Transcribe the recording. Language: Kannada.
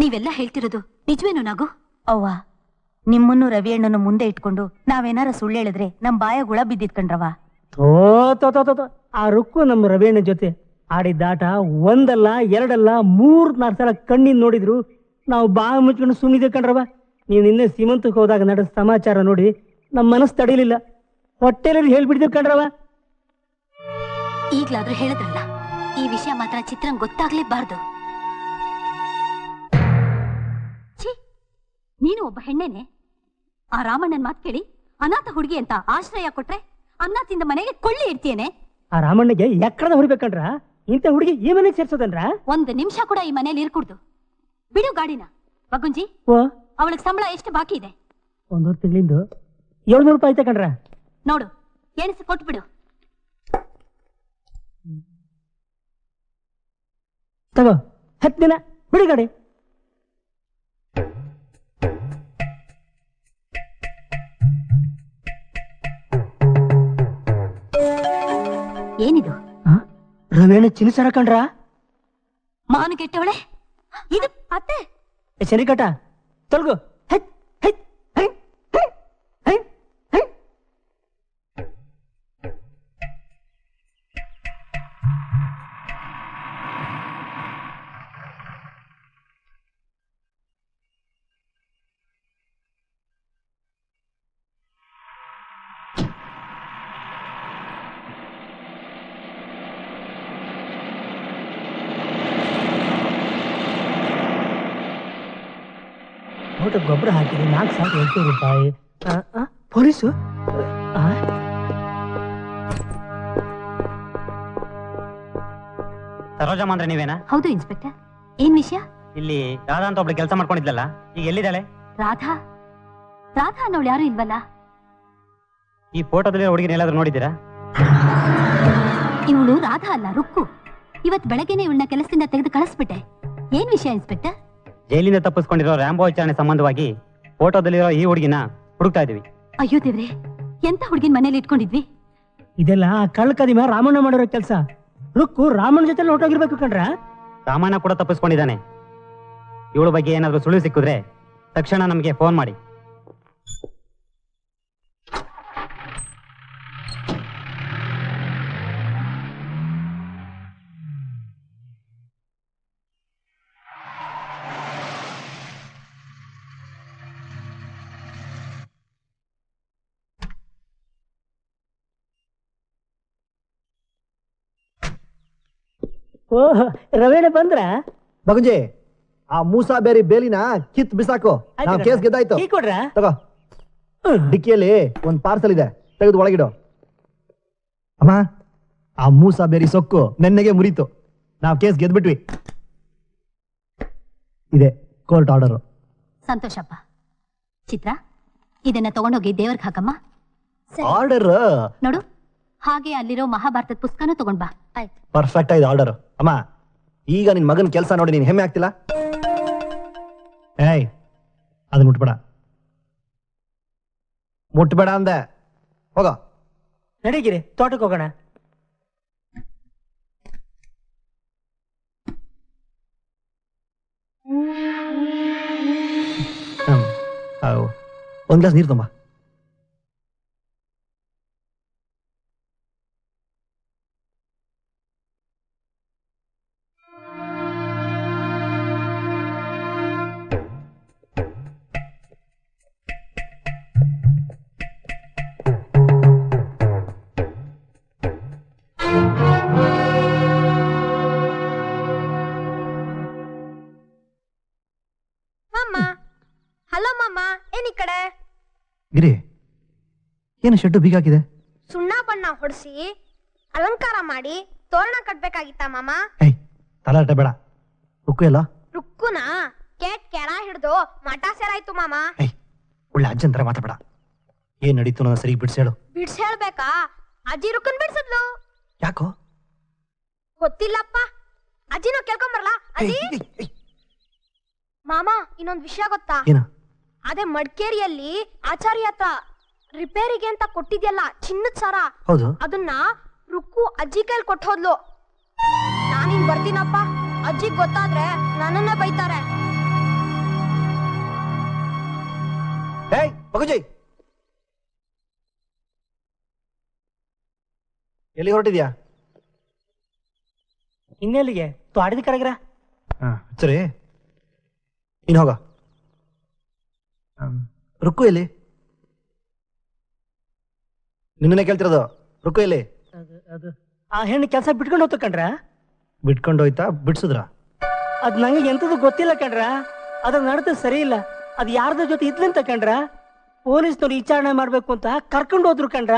ನೀವೆಲ್ಲ ಹೇಳ್ತಿರೋದು ನಿಜವೇನು ನಾಗು? ಅವ್ವ, ನಿಮ್ಮನ್ನು ರವಿಯಣ್ಣನು ಮುಂದೆ ಇಟ್ಕೊಂಡು ನಾವೇನಾರ ಸುಳ್ಳು ಹೇಳಿದ್ರೆ ನಮ್ ಬಾಯ ಗುಳ ಬಿದ್ದಿತ್ಕಂಡ್ರವ. ಆ ರುಕ್ಕು ನಮ್ಮ ರವಿಯಣ್ಣ ಜೊತೆ ಆಡಿದ್ದಾಟ ಒಂದಲ್ಲ ಎರಡಲ್ಲ 3-4 ಸಲ ಕಣ್ಣಿಂದ ನೋಡಿದ್ರು ನಾವು ಬಾಯಿ ಮುಚ್ಕೊಂಡು ಸುಮ್ಮನಿದೆ ಕಣ್ರವ. ನೀವು ನಿನ್ನೆ ಸೀಮಂತಕ್ಕೆ ಹೋದಾಗ ನಡೆದ ಸಮಾಚಾರ ನೋಡಿ ನಮ್ಮ ಮನಸ್ಸು ತಡೀಲಿಲ್ಲ, ಹೊಟ್ಟೆಲಿ ಹೇಳ್ಬಿಡ್ತೀವಿ ಕಣ್ರವ. ಈಗ್ಲಾದ್ರೂ ಹೇಳಿದ್ರಲ್ಲ, ಈ ವಿಷಯ ಮಾತ್ರ ಚಿತ್ರಂಗ್ ಗೊತ್ತಾಗ್ಲೇಬಾರ್ದು. ನೀನು ಒಬ್ಬ ಹೆಣ್ಣೇನೆ. ಆ ರಾಮಣ್ಣನ್ ಮಾತ್ ಕೇಳಿ ಅನಾಥ ಹುಡುಗಿ ಅಂತ ಆಶ್ರಯ ಕೊಟ್ರೆ ಅನ್ನ ತಿಂದ ಮನೆಗೆ ಕೊಳ್ಳಿ ಇಡ್ತೀಯೇನೆ. ಆ ರಾಮಣ್ಣಗೆ ಎಕ್ಕಡದ ಹೊಡಿಬೇಕಂಡ್ರ ಇಂಥ ಹುಡುಗಿ ಈ ಮನೆಗೆ ಸೇರ್ಸೋದನ್ರ? 1 ನಿಮಿಷ ಕೂಡ ಈ ಮನೇಲಿ ಇರ್ಕೂಡ್ದು. ಬಿಡು ಗಾಡಿನ. ಬಗುಂಜಿ, ಅವಳಿಗೆ ಸಂಬಳ ಎಷ್ಟು ಬಾಕಿ ಇದೆ? 1 ತಿಂಗಳಿಂದ 700 ರೂಪಾಯಿ ಐತೆ ಕಣ್ರ. ನೋಡು, ಎಣಿಸಿ ಕೊಟ್ಬಿಡು. ತಗೋ 10 ದಿನ ಬಿಡಿ ಗಾಡಿ. ಏನಿದು? ರವೇಣ ಚಿನಿಸರ ಕಂಡ್ರ? ಮಾನು ಕೆಟ್ಟವಳೆ ಇದು. ಅತ್ತೆ ಶನಿಕಟ ತೊಲಗು. ಗೊಬ್ಬರ ಹಾಕಿದ್ರೆ 4,800 ರೂಪಾಯಿ. ಪೊಲೀಸು? ಸರೋಜಮ್ಮ ಅಂದ್ರೆ ನೀವೇನಾ? ಹೌದು ಇನ್ಸ್ಪೆಕ್ಟರ್. ಏನ್ ವಿಷಯ? ಇಲ್ಲಿ ರಾಧಾ ಅಂತ ಒಬ್ಳು ಕೆಲಸ ಮಾಡ್ಕೊಂಡಿದ್ಲಲ್ಲ, ಈಗ ಎಲ್ಲಿದ್ದಾಳೆ? ರಾಧಾ? ರಾಧಾ ಅನ್ನೋಳು ಯಾರು ಇಲ್ವಲ್ಲ. ಈ ಫೋಟೋದಲ್ಲಿ ಹುಡುಗಿನ ಎಲ್ಲಾದ್ರೂ ನೋಡಿದ್ದೀರಾ? ಇವಳು ರಾಧಾ ಅಲ್ಲ, ರುಕ್ಕು. ಇವತ್ ಬೆಳಗ್ಗೆನೆ ಇವಳನ್ನ ಕೆಲಸದಿಂದ ತೆಗೆದು ಕಳಿಸ್ಬಿಟ್ಟೆ. ಏನ್ ವಿಷಯ ಇನ್ಸ್ಪೆಕ್ಟರ್? ಜೈಲಿಂದ ತಪ್ಪಿಸ್ಕೊಂಡಿರೋ ರ್ಯಾಂಬೋ ವಿಚಾರಣೆ ಸಂಬಂಧವಾಗಿ ಫೋಟೋದಲ್ಲಿರೋ ಈ ಹುಡುಗಿನ ಹುಡುಕ್ತಾ ಇದೀವಿ. ಅಯ್ಯೋ ದೇವ್ರೆ, ಎಂತ ಹುಡುಗಿನ ಮನೇಲಿ ಇಟ್ಕೊಂಡಿದ್ವಿ? ಇದೆಲ್ಲ ಕಳ್ಳ ಕದಿಮ ರಾಮಣ್ಣ ಮಾಡಿರೋ ಕೆಲಸ. ರುಕ್ಕು ರಾಮಣ್ಣ ಜೊತೆ ಹೊರಟೋಗಿರ್ಬೇಕು ಕಣ್ರ. ರಾಮಣ್ಣ ಕೂಡ ತಪ್ಪಿಸ್ಕೊಂಡಿದ್ದಾನೆ. ಇವಳ ಬಗ್ಗೆ ಏನಾದ್ರೂ ಸುಳಿವು ಸಿಕ್ಕಿದ್ರೆ ತಕ್ಷಣ ನಮಗೆ ಫೋನ್ ಮಾಡಿ. ಓಹ್, ರವೇಣ ಬಂದ್ರ? ಬಗುಂಜಿ, ಆ ಮೂಸಾ ಬೇರಿ ಬೇಲಿನ ಕಿತ್ ಬಿಸಾಕು. ನಾವು ಕೇಸ್ ಗೆದ್ದಾಯ್ತು. ಕೊಡ್ರ ತಗೋ. ಡಿಕ್ಕಿಯಲ್ಲಿ ಒಂದು ಪಾರ್ಸಲ್ ಇದೆ, ತೆಗೆದು ಒಳಗಿಡು. ಅಮ್ಮ, ಆ ಮೂಸಾ ಬೇರಿ ಸೊಕ್ಕು ನೆನ್ನೆಗೆ ಮುರಿತು. ನಾವು ಕೇಸ್ ಗೆದ್ಬಿಟ್ವಿ. ಇದೆ ಕೋರ್ಟ್ ಆರ್ಡರ್. ಸಂತೋಷಪ್ಪ. ಚಿತ್ರ, ಇದನ್ನ ತಗೊಂಡೋಗಿ ದೇವರ್ಗೆ ಹಾಕಮ್ಮ. ಆರ್ಡರ್ ನೋಡು, ಹಾಗೆ ಅಲ್ಲಿರೋ ಮಹಾಭಾರತದ ಪುಸ್ತಕನೂ ತಗೊಂಡ್ ಬಾ. ಆಯ್ತು, ಪರ್ಫೆಕ್ಟ್ ಆಯ್ತು ಆರ್ಡರ್. ಅಮ್ಮ, ಈಗ ನಿನ್ ಮಗನ ಕೆಲಸ ನೋಡಿ ನೀನ್ ಹೆಮ್ಮೆ ಆಗ್ತಿಲ್ಲ? ಏಯ್, ಅದು ಮುಟ್ಬೇಡ, ಮುಟ್ಬೇಡ ಅಂದೆ. ಹೋಗ. ನಡೀಗಿರಿ, ತೋಟಕ್ಕೆ ಹೋಗೋಣ. ಒಂದ್ ಗ್ಲಾಸ್ ನೀರು ತುಂಬ. ಗಿರಿ, ಏನು ಶೆಡ್ಡು ಬೀಗಾಕಿದೆ? ಸುಣ್ಣ ಬಣ್ಣ ಹೊಡಿಸಿ ಅಲಂಕಾರ ಮಾಡಿ ತೋರಣ ಕಟ್ಬೇಕಾಗಿತ್ತ ಮಾಮ? ಏಯ್, ತಲಾಟೆ ಬೇಡ. ರುಕ್ಕು ಎಲ್ಲ? ರುಕ್ಕುನ ಕೇಟ್ ಕೆರ ಹಿಡ್ದು ಮಠ ಸೇರಾಯ್ತು ಮಾಮ. ಏಯ್, ಒಳ್ಳೆ ಅಜ್ಜಂತರ ಮಾತಾಡ. ಏನ್ ನಡೀತು ನನ್ನ ಸರಿ ಬಿಡ್ಸೇಳು. ಬಿಡ್ಸ್ ಹೇಳ್ಬೇಕಾ? ಅಜ್ಜಿ ರುಕ್ಕನ್ ಬಿಡ್ಸದ್ಲು. ಯಾಕೋ ಗೊತ್ತಿಲ್ಲಪ್ಪ. ಅಜ್ಜಿನ ಕೇಳ್ಕೊಂಬರಲ್ಲ. ಅಜ್ಜಿ ಮಾಮ, ಇನ್ನೊಂದ್ ವಿಷಯ ಗೊತ್ತಾ? ಏನ? ಅದೇ ಮಡಿಕೇರಿಯಲ್ಲಿ ಆಚಾರ್ಯ ಹತ್ರ ರಿಪೇರಿಗೆ ಅಂತ ಕೊಟ್ಟಿದ್ಯಲ್ಲ ಚಿನ್ನದ ಸರ, ಹೌದು, ಅದನ್ನ ರುಕ್ಕು ಅಜ್ಜಿ ಕೈಲಿ ಕೊಟ್ಟು ಹೋದ್ಲು. ನಾನಿನ್ ಬರ್ತೀನಪ್ಪ. ಅಜ್ಜಿಗ್ ಗೊತ್ತಾದ್ರೆ ನನ್ನನ್ನೇ ಬೈತಾರೆ. ರಘುಜಿ, ಎಲ್ಲಿ ಹೊರಟಿದ್ಯಾ? ಇನ್ನೆಲ್ಲಿಗೆ ತ್ವಾಡಿದ ಕರಗ್ರ. ಸರಿ, ಇನ್ ಹೋಗ. ರುಕ್ಕು ಎಲ್ಲಿ? ನಿನ್ನೆ ಕೇಳ್ತಿರೋದು. ರುಕ್ಕು ಎಲ್ಲಿ? ಅದು ಆ ಹೆಣ್ಣು ಕೆಲಸ ಬಿಟ್ಕೊಂಡು ಹೋಗ್ತ ಕಣ್ರ. ಬಿಟ್ಕೊಂಡೋಯ್ತಾ ಬಿಡ್ಸುದ್ರ? ಅದ್ ನಂಗೆ ಎಂತದ್ದು ಗೊತ್ತಿಲ್ಲ ಕಣ್ರ. ಅದ್ರ ನಡತೆ ಸರಿ ಇಲ್ಲ. ಅದ್ ಯಾರ್ದ ಜೊತೆ ಇದ್ಲಂತ ಕಣ್ರ. ಪೊಲೀಸ್ನವ್ರು ವಿಚಾರಣೆ ಮಾಡ್ಬೇಕು ಅಂತ ಕರ್ಕೊಂಡು ಹೋದ್ರು ಕಣ್ರ.